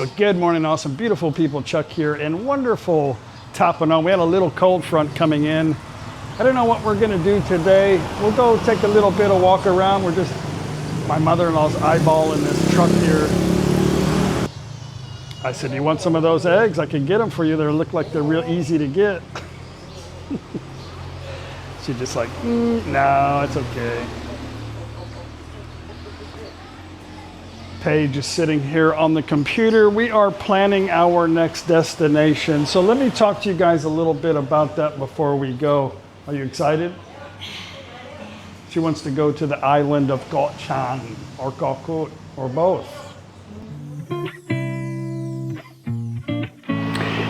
Good morning, awesome, beautiful people. Chuck here in wonderful ThatPhanom. We had a little cold front coming in. I don't know what we're going to do today. We'll go take a little bit of walk around. We're just, my mother-in-law's eyeballing this truck here. I said, you want some of those eggs? I can get them for you. They look like they're real easy to get. She's just like, no, it's okay. Paige is sitting here on the computer. We are planning our next destination. So let me talk to you guys a little bit about that before we go. Are you excited? She wants to go to the island of Koh Chang or Hunnicutt or both.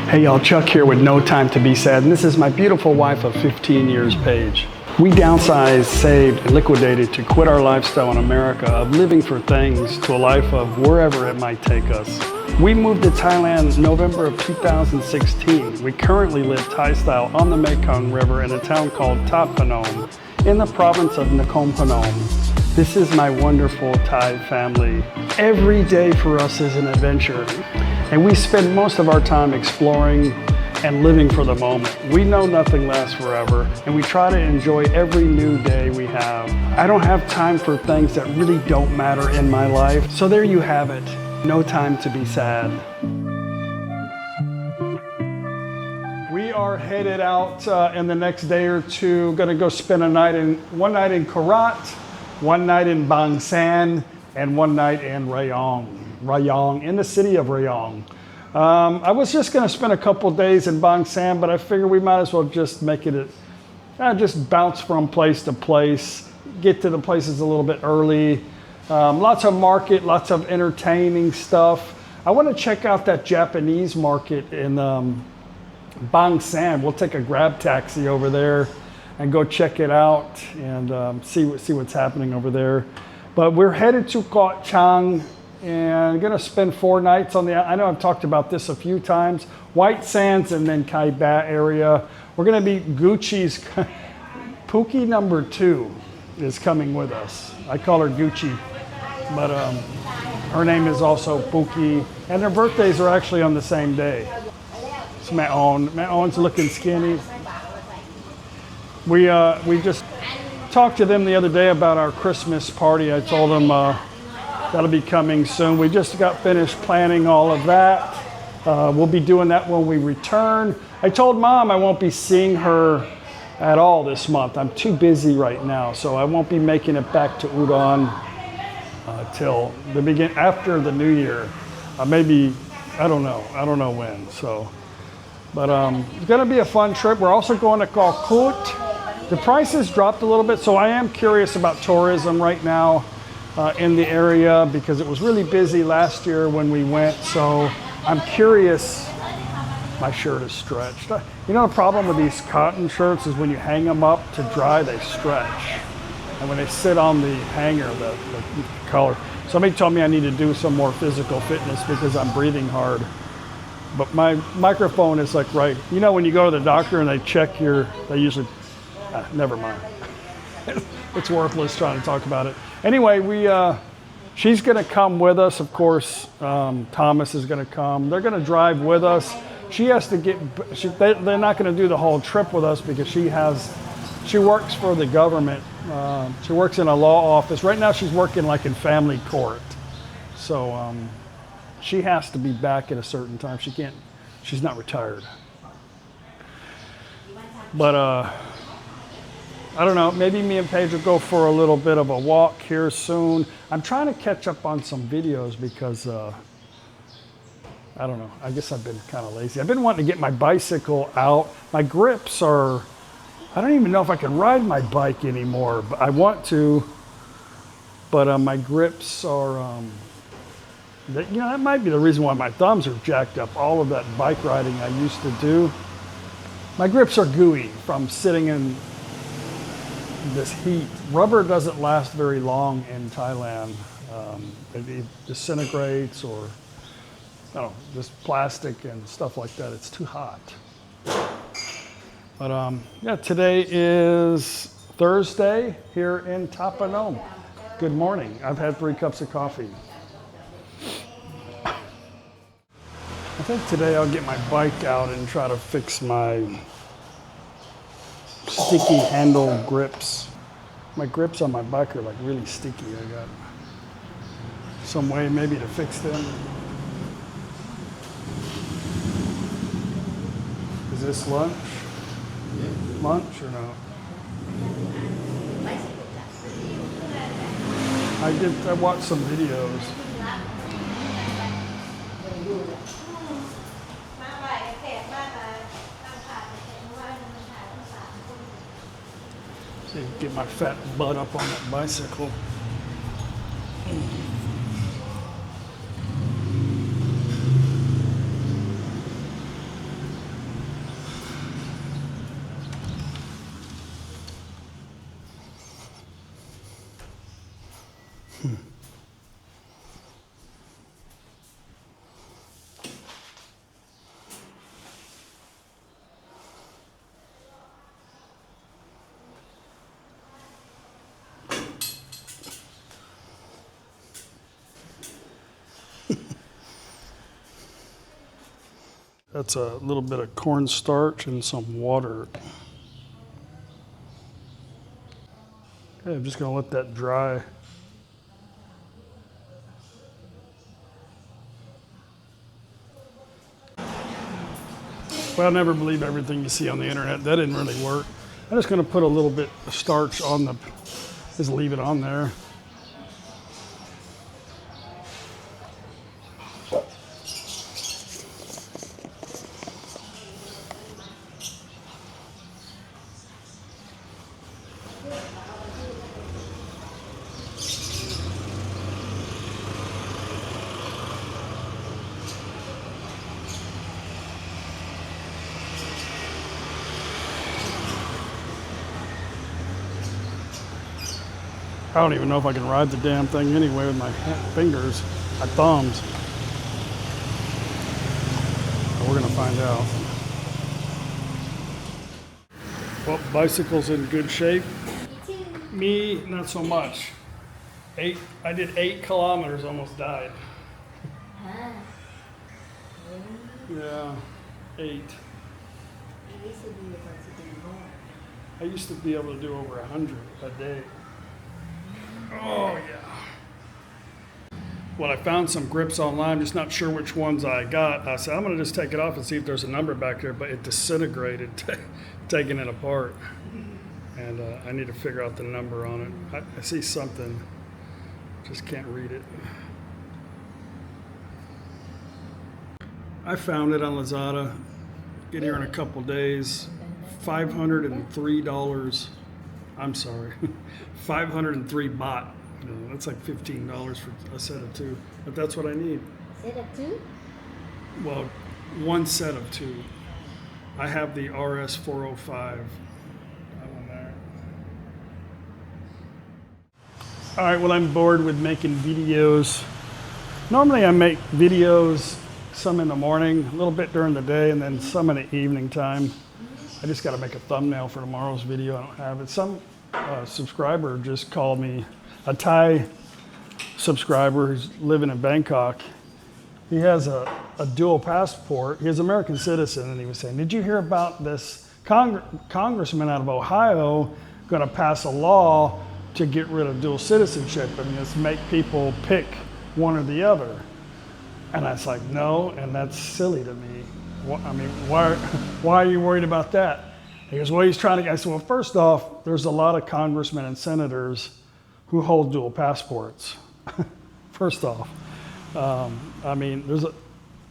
Hey y'all, Chuck here with No Time to Be Sad. And this is my beautiful wife of 15 years, Paige. We downsized, saved, and liquidated to quit our lifestyle in America of living for things to a life of wherever it might take us. We moved to Thailand November of 2016. We currently live Thai style on the Mekong River in a town called ThatPhanom in the province of NakhonPhanom. This is my wonderful Thai family. Every day for us is an adventure, and we spend most of our time exploring and living for the moment. We know nothing lasts forever, and we try to enjoy every new day we have. I don't have time for things that really don't matter in my life. So there you have it. No time to be sad. We are headed out in the next day or two. Gonna go spend one night in Karat, one night in Bang San, and one night in Rayong, in the city of Rayong. I was just going to spend a couple days in Bang San, but I figured we might as well just make it just bounce from place to place, get to the places a little bit early. Lots of market, lots of entertaining stuff. I want to check out that Japanese market in Bang San. We'll take a grab taxi over there and go check it out and see what's happening over there. But we're headed to Koh Chang. And gonna spend 4 nights on I know I've talked about this a few times, White Sands and then Kai Ba area. We're gonna be Gucci's, Pookie number 2 is coming with us. I call her Gucci, but her name is also Pookie, and their birthdays are actually on the same day. It's Maon's looking skinny. We just talked to them the other day about our Christmas party. I told them, that'll be coming soon. We just got finished planning all of that. We'll be doing that when we return. I told Mom I won't be seeing her at all this month. I'm too busy right now, so I won't be making it back to Udon till after the New Year. Maybe, I don't know when. So, but it's gonna be a fun trip. We're also going to Hunnicutt. The prices dropped a little bit, so I am curious about tourism right now. In the area because it was really busy last year when we went, so I'm curious. My shirt is stretched. You know the problem with these cotton shirts is when you hang them up to dry, they stretch. And when they sit on the hanger, the collar. Somebody told me I need to do some more physical fitness because I'm breathing hard. But my microphone is like right. You know when you go to the doctor and they check they usually, never mind. It's worthless trying to talk about it. Anyway, she's going to come with us, of course. Thomas is going to come. They're going to drive with us. She has to they're not going to do the whole trip with us because she works for the government. She works in a law office. Right now she's working like in family court. So she has to be back at a certain time. She's not retired. But I don't know, maybe me and Paige will go for a little bit of a walk here soon. I'm trying to catch up on some videos because, I don't know, I guess I've been kind of lazy. I've been wanting to get my bicycle out. My grips I don't even know if I can ride my bike anymore, but I want to. But my grips are, that might be the reason why my thumbs are jacked up. All of that bike riding I used to do. My grips are gooey from sitting in this heat. Rubber doesn't last very long in Thailand. It disintegrates or, I don't know, just plastic and stuff like that. It's too hot. But yeah, today is Thursday here in ThatPhanom. Good morning. I've had 3 cups of coffee. I think today I'll get my bike out and try to fix my sticky handle grips. My grips on my bike are like really sticky. I got some way maybe to fix them. Is this lunch? Yeah. Lunch or no? I watched some videos. See, get my fat butt up on that bicycle. That's a little bit of cornstarch and some water. Okay, I'm just gonna let that dry. Well, never believe everything you see on the internet. That didn't really work. I'm just gonna put a little bit of starch on the, just leave it on there. I don't even know if I can ride the damn thing anyway with my fingers, my thumbs. But we're gonna find out. Well, bicycle's in good shape. Me, not so much. I did 8 kilometers, almost died. Yeah, 8. I used to be able to do over 100 a day. Oh yeah. Well, I found some grips online, just not sure which ones I got. I said, I'm gonna just take it off and see if there's a number back there, but it disintegrated, taking it apart. And I need to figure out the number on it. I see something, just can't read it. I found it on Lazada. Get here in a couple days. $503. I'm sorry, 503 baht. That's like $15 for a set of 2, but that's what I need. Set of 2? Well, 1 set of 2. I have the RS 405. That one there. All right, well, I'm bored with making videos. Normally I make videos, some in the morning, a little bit during the day, and then some in the evening time. I just got to make a thumbnail for tomorrow's video. I don't have it. Some subscriber just called me, a Thai subscriber who's living in Bangkok. He has a dual passport. He's an American citizen, and he was saying, did you hear about this congressman out of Ohio going to pass a law to get rid of dual citizenship and just make people pick one or the other? And I was like, no, and that's silly to me. I mean, why are you worried about that? He goes, well, he's trying to, I said, well, first off, there's a lot of congressmen and senators who hold dual passports. First off, I mean,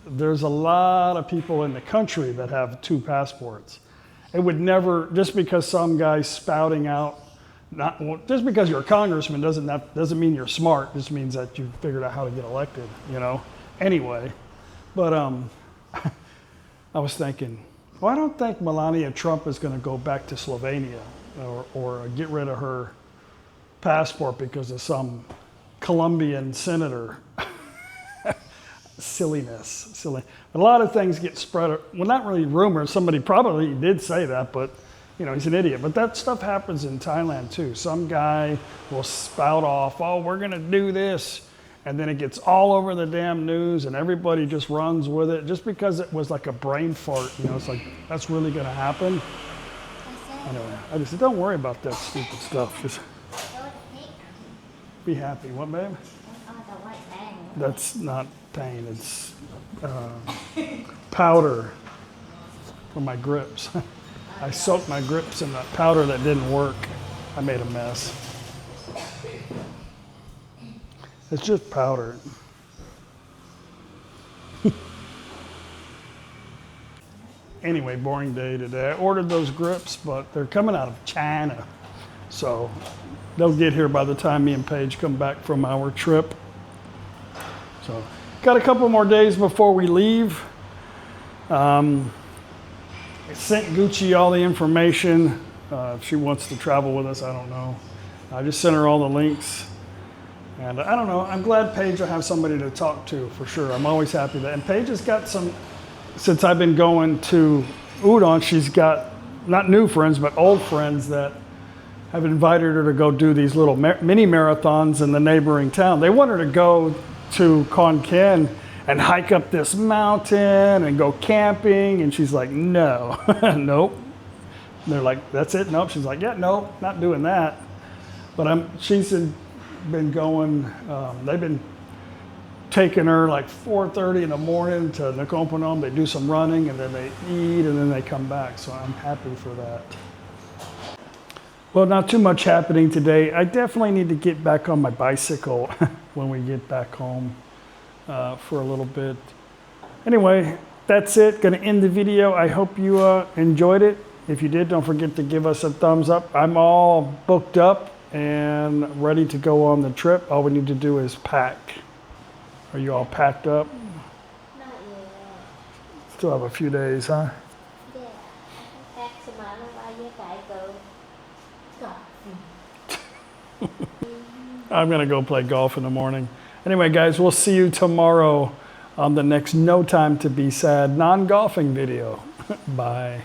there's a lot of people in the country that have 2 passports. It would never, just because some guy's spouting out, just because you're a congressman doesn't mean you're smart. It just means that you figured out how to get elected, you know? Anyway, but I was thinking, well, I don't think Melania Trump is going to go back to Slovenia or get rid of her passport because of some Colombian senator. Silliness, silly. A lot of things get spread, well, not really rumors. Somebody probably did say that, but you know, he's an idiot. But that stuff happens in Thailand too. Some guy will spout off, oh, we're going to do this. and then it gets all over the damn news and everybody just runs with it just because it was like a brain fart, you know, it's like, that's really gonna happen. Anyway, I just said, don't worry about that stupid stuff. Just be happy. What, babe? That's not pain, it's powder for my grips. I soaked my grips in that powder that didn't work. I made a mess. It's just powder. Anyway, boring day today. I ordered those grips, but they're coming out of China. So they'll get here by the time me and Paige come back from our trip. So got a couple more days before we leave. I sent Gucci all the information. If she wants to travel with us, I don't know. I just sent her all the links. And I don't know, I'm glad Paige will have somebody to talk to for sure. I'm always happy that. And Paige has got some, since I've been going to Udon, she's got not new friends, but old friends that have invited her to go do these little mini marathons in the neighboring town. They want her to go to Khon Kaen and hike up this mountain and go camping. And she's like, no, nope. And they're like, that's it? Nope. She's like, yeah, nope, not doing that. But she's been going, they've been taking her like 4:30 in the morning to NakhonPhanom. They do some running and then they eat and then they come back. So I'm happy for that. Well, not too much happening today. I definitely need to get back on my bicycle when we get back home for a little bit. Anyway, that's it. Gonna end the video. I hope you enjoyed it. If you did, don't forget to give us a thumbs up. I'm all booked up and ready to go on the trip. All we need to do is pack. Are you all packed up? Not yet. Still have a few days, huh? Yeah. Pack some out of go. I'm gonna go play golf in the morning. Anyway, guys, we'll see you tomorrow on the next No Time to Be Sad non-golfing video. Bye.